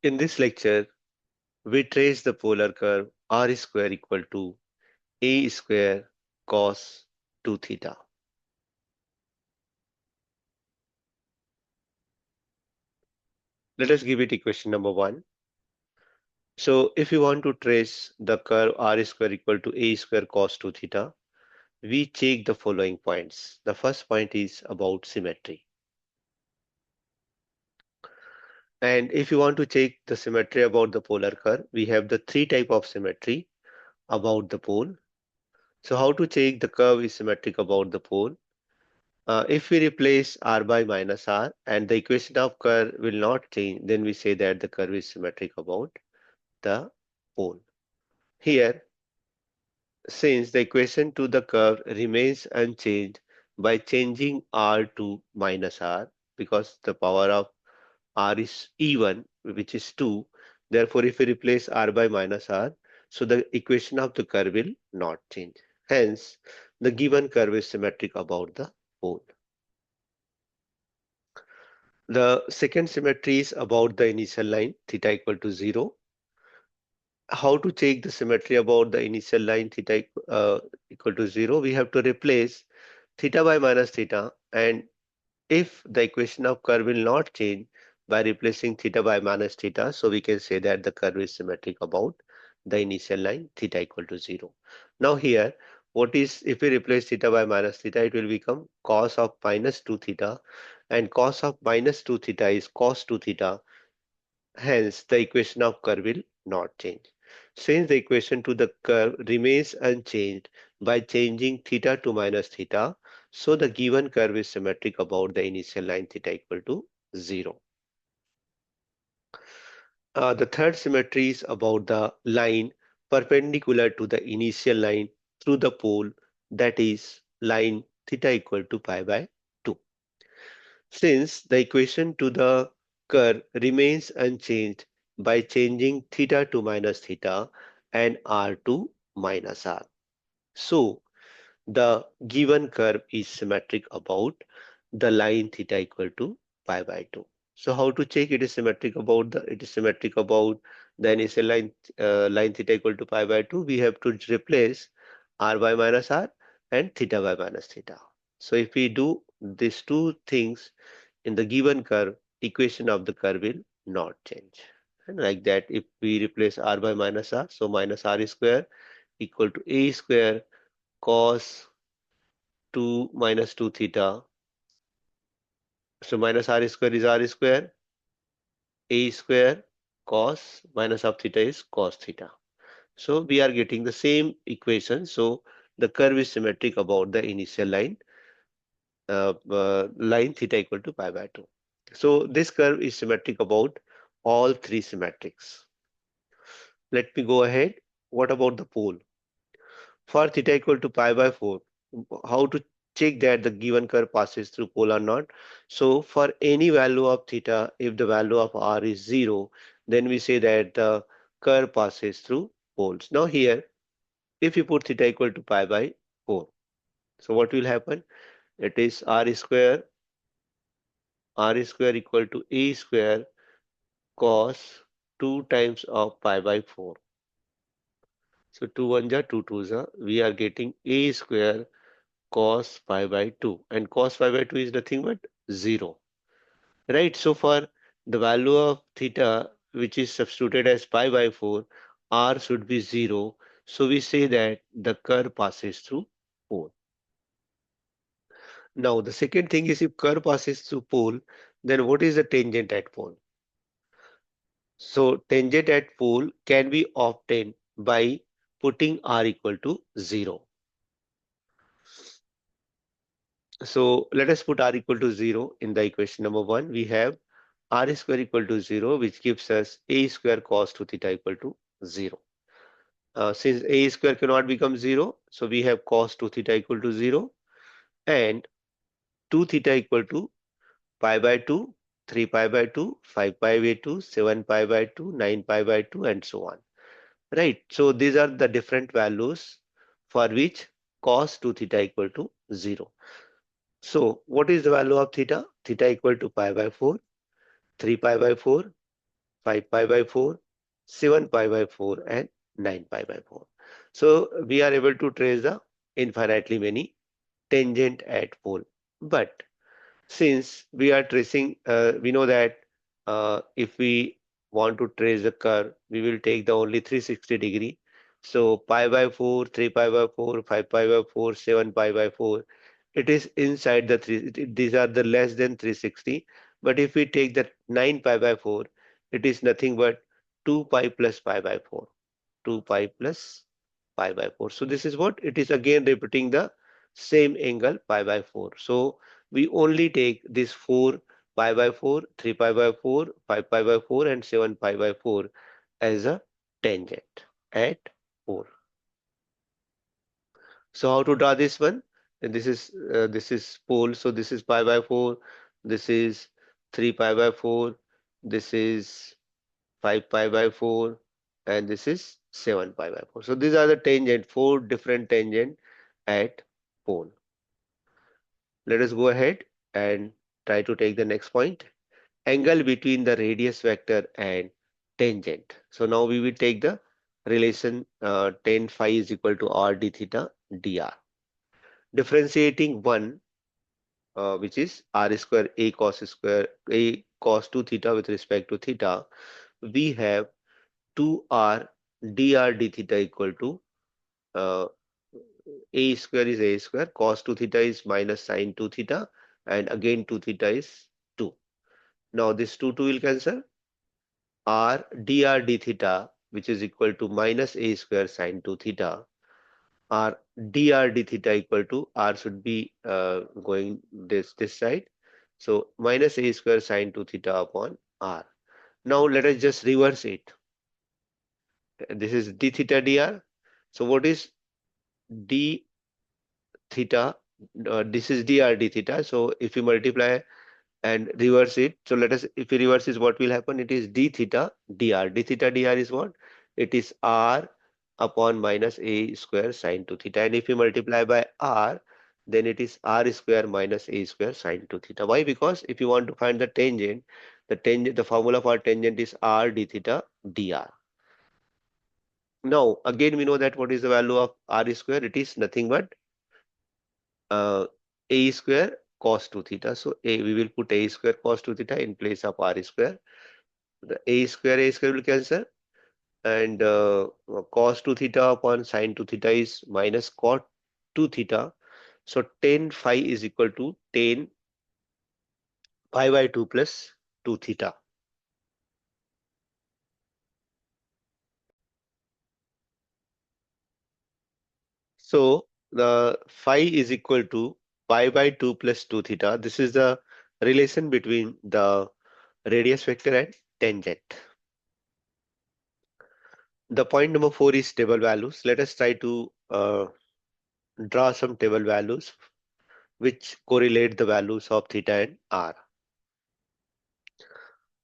In this lecture, we trace the polar curve r square equal to a square cos 2 theta. Let us give it equation number 1. So if you want to trace the curve r square equal to a square cos 2 theta, we check the following points. The first point is about symmetry. And if you want to check the symmetry about the polar curve, we have the three type of symmetry about the pole. So how to check the curve is symmetric about the pole? If we replace r by minus r and the equation of curve will not change, then we say that the curve is symmetric about the pole. Here, since the equation to the curve remains unchanged by changing r to minus r, because the power of r is even, which is 2, therefore if we replace r by minus r, so the equation of the curve will not change. Hence, the given curve is symmetric about the pole. The second symmetry is about the initial line theta equal to 0. How to check the symmetry about the initial line theta equal to 0? We have to replace theta by minus theta, and if the equation of curve will not change by replacing theta by minus theta, so we can say that the curve is symmetric about the initial line theta equal to 0. Now here, what is, if we replace theta by minus theta, it will become cos of minus 2 theta, and cos of minus 2 theta is cos 2 theta. Hence, the equation of curve will not change. Since the equation to the curve remains unchanged by changing theta to minus theta, so the given curve is symmetric about the initial line theta equal to 0. The third symmetry is about the line perpendicular to the initial line through the pole, that is line theta equal to pi by 2. Since the equation to the curve remains unchanged by changing theta to minus theta and r to minus r. So the given curve is symmetric about the line theta equal to pi by 2. So how to check it is symmetric about the initial line theta equal to pi by 2? We have to replace r by minus r and theta by minus theta. So if we do these two things in the given curve, equation of the curve will not change. And like that, if we replace r by minus r, so minus r square equal to a square cos 2 minus 2 theta. So minus r square is r square, a square cos minus of theta is cos theta. So we are getting the same equation. So the curve is symmetric about the initial line theta equal to pi by 2. So this curve is symmetric about all three symmetrics. Let me go ahead. What about the pole? For theta equal to pi by 4, how to check that the given curve passes through pole or not? So for any value of theta, if the value of r is 0, then we say that the curve passes through poles. Now here, if you put theta equal to pi by 4, so what will happen? It is r square equal to a square cos 2 times of pi by 4. So 2 1 ja 2 2 ja, we are getting a square cos pi by 2, and cos pi by 2 is nothing but 0, right? So for the value of theta which is substituted as pi by 4, r should be 0, so we say that the curve passes through pole. Now the second thing is, if curve passes through pole, then what is the tangent at pole? So tangent at pole can be obtained by putting r equal to 0. So let us put r equal to 0 in the equation number 1. We have r square equal to 0, which gives us a square cos 2 theta equal to 0. Since a square cannot become 0, so we have cos 2 theta equal to 0, and 2 theta equal to pi by 2, 3 pi by 2, 5 pi by 2, 7 pi by 2, 9 pi by 2, and so on. Right. So these are the different values for which cos 2 theta equal to 0. So what is the value of theta? Theta equal to pi by 4, 3 pi by 4, 5 pi by 4, 7 pi by 4, and 9 pi by 4. So we are able to trace the infinitely many tangent at pole. But since we are tracing, we know that if we want to trace the curve, we will take the only 360-degree. So pi by 4, 3 pi by 4, 5 pi by 4, 7 pi by 4. It is inside the these are the less than 360. But if we take the 9 pi by 4, it is nothing but 2 pi plus pi by 4. 2 pi plus pi by 4. So this is what it is, again repeating the same angle pi by 4. So we only take this 4 pi by 4, 3 pi by 4, 5 pi by 4, and 7 pi by 4 as a tangent at 4. So how to draw this one? And this is pole. So this is pi by 4. This is 3 pi by 4. This is 5 pi by 4, and this is 7 pi by 4. So these are the tangent, four different tangent at pole. Let us go ahead and try to take the next point. Angle between the radius vector and tangent. So now we will take the relation tan phi is equal to r d theta dr. Differentiating one, which is r square a cos 2 theta with respect to theta, we have 2r dr d theta equal to uh, a square is a square, cos 2 theta is minus sine 2 theta, and again 2 theta is 2. Now this 2 will cancel. R dr d theta, which is equal to minus a square sine 2 theta. R dr d theta equal to r should be going this side. So minus a square sine 2 theta upon r. Now let us just reverse it. This is d theta dr. So what is d theta? This is dr d theta. So if you multiply and reverse it, so let us, if we reverse is what will happen? It is d theta dr. D theta dr is what? It is r upon minus a square sine 2 theta. And if you multiply by r, then it is r square minus a square sine 2 theta. Why? Because if you want to find the tangent, the formula for tangent is r d theta dr. Now again we know that what is the value of r square? It is nothing but uh, a square cos 2 theta. So we will put a square cos 2 theta in place of r square. The a square will cancel, and cos 2 theta upon sin 2 theta is minus cot 2 theta. So tan phi is equal to tan pi by 2 plus 2 theta. So the phi is equal to pi by 2 plus 2 theta. This is the relation between the radius vector and tangent. The point number 4 is table values. Let us try to draw some table values which correlate the values of theta and r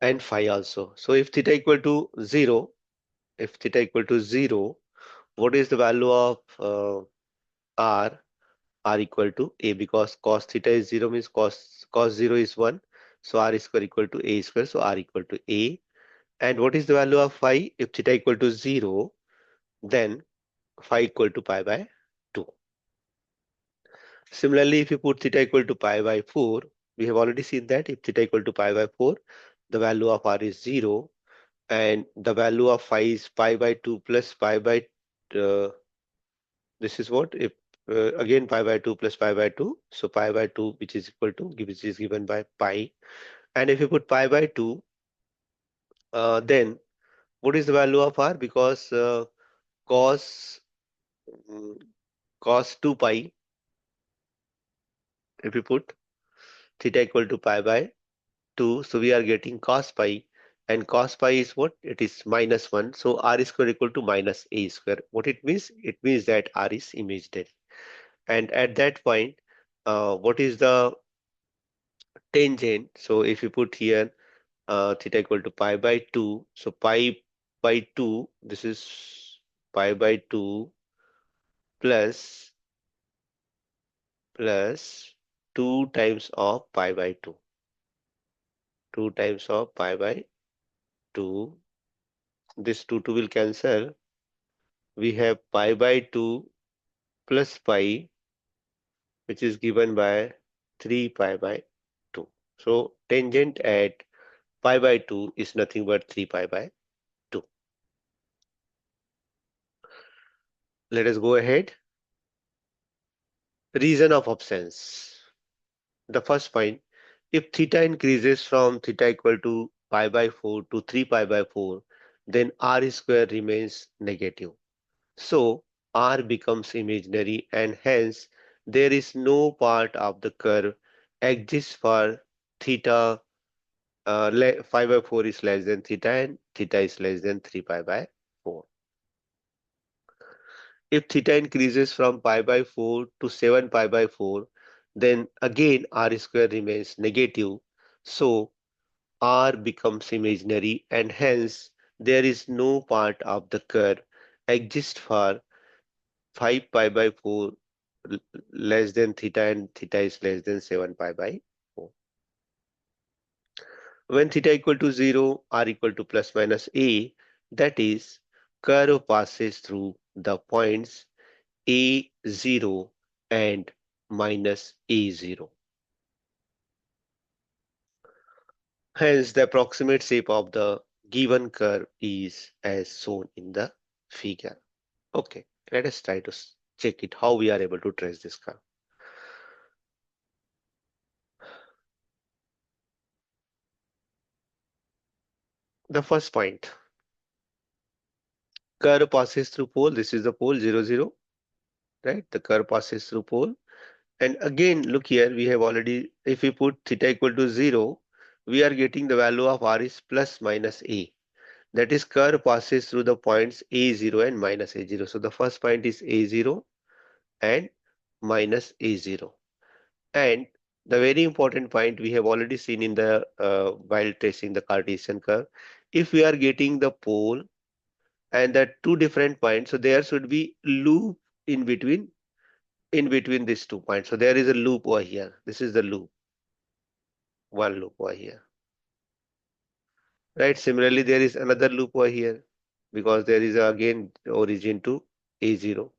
and phi also. So if theta equal to 0, if theta equal to 0, what is the value of r? R equal to a, because cos theta is 0 means cos 0 is 1. So r square equal to a square. So r equal to a. And what is the value of phi? If theta equal to 0, then phi equal to pi by 2. Similarly, if you put theta equal to pi by 4, we have already seen that if theta equal to pi by 4, the value of r is 0, and the value of phi is pi by 2 plus pi by, uh, this is what? If again pi by 2 plus pi by 2, so pi by 2, which is equal to, which is given by pi. And if you put pi by 2, then what is the value of r? Because cos mm, cos 2 pi, if you put theta equal to pi by 2, so we are getting cos pi, and cos pi is what? It is minus 1. So r square equal to minus a square. What it means? It means that r is imaginary. And at that point, what is the tangent? So if you put here theta equal to pi by 2, so pi by 2, this is pi by 2 plus 2 times of pi by 2, 2 times of pi by 2, this 2 will cancel. We have pi by 2 plus pi, which is given by 3 pi by 2. So tangent at pi by 2 is nothing but 3 pi by 2. Let us go ahead. Reason of absence. The first point, if theta increases from theta equal to pi by 4 to 3 pi by 4, then r square remains negative. So r becomes imaginary and hence there is no part of the curve exists for theta 5 by 4 is less than theta and theta is less than 3 pi by 4. If theta increases from pi by 4 to 7 pi by 4, then again r square remains negative. So r becomes imaginary and hence there is no part of the curve exists for 5 pi by 4 less than theta and theta is less than 7 pi by 4. When theta equal to 0, r equal to plus minus a, that is, curve passes through the points a0 and minus a0. Hence, the approximate shape of the given curve is as shown in the figure. Okay, let us try to check it how we are able to trace this curve. The first point, curve passes through pole. This is the pole 0, 0, right? The curve passes through pole. And again, look here, we have already, if we put theta equal to 0, we are getting the value of r is plus minus a. That is, curve passes through the points a0 and minus a0. So the first point is a0 and minus a0. And the very important point we have already seen in the while tracing the Cartesian curve, if we are getting the pole and the two different points, so there should be loop in between these 2 points. So there is a loop over here. This is the loop, one loop over here, right? Similarly, there is another loop over here because there is again origin to a0.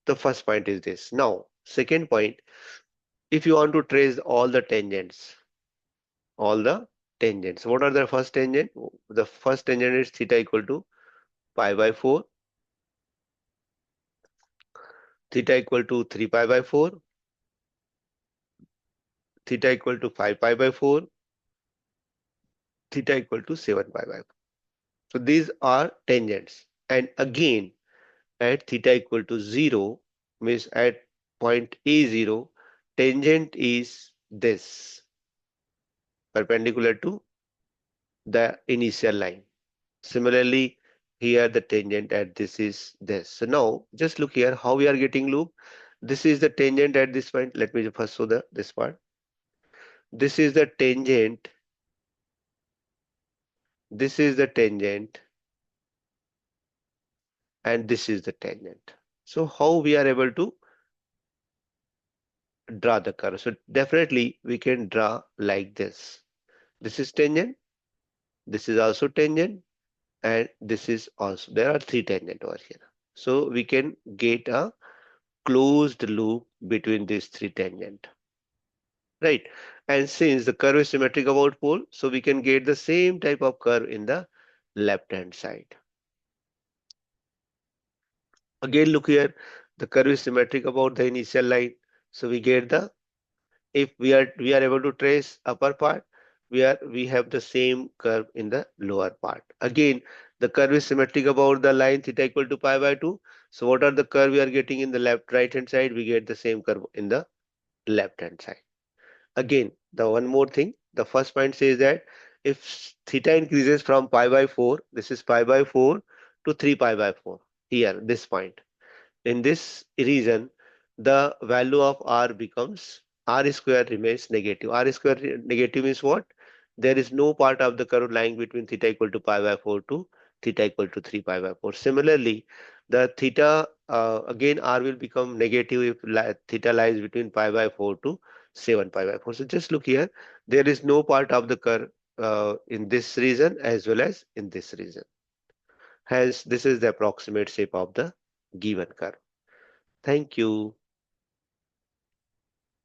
The first point is this. Now, second point, if you want to trace all the tangents, what are the first tangent? The first tangent is theta equal to pi by 4, theta equal to 3 pi by 4, theta equal to 5 pi by 4, theta equal to 7 pi by 4. So these are tangents. And again, at theta equal to 0, means at point A0, tangent is this, perpendicular to the initial line. Similarly, here the tangent at this is this. So now just look here how we are getting loop. This is the tangent at this point. Let me first show this part. This is the tangent. This is the tangent. And this is the tangent. So how we are able to draw the curve? So definitely we can draw like this. This is tangent. This is also tangent. And this is also, there are 3 tangent over here. So we can get a closed loop between these 3 tangent, right? And since the curve is symmetric about pole, so we can get the same type of curve in the left hand side. Again, look here, the curve is symmetric about the initial line, so we get the, if we are able to trace upper part, we have the same curve in the lower part. Again, the curve is symmetric about the line theta equal to pi by 2. So what are the curve we are getting in the right hand side? We get the same curve in the left hand side. Again, the one more thing, the first point says that if theta increases from pi by 4, this is pi by 4 to 3 pi by 4, here, this point. In this region, the value of r becomes, r square remains negative. R square negative means what? There is no part of the curve lying between theta equal to pi by 4 to theta equal to 3 pi by 4. Similarly, the theta, again r will become negative if theta lies between pi by 4 to 7 pi by 4. So just look here, there is no part of the curve in this region as well as in this region. Hence, this is the approximate shape of the given curve. Thank you.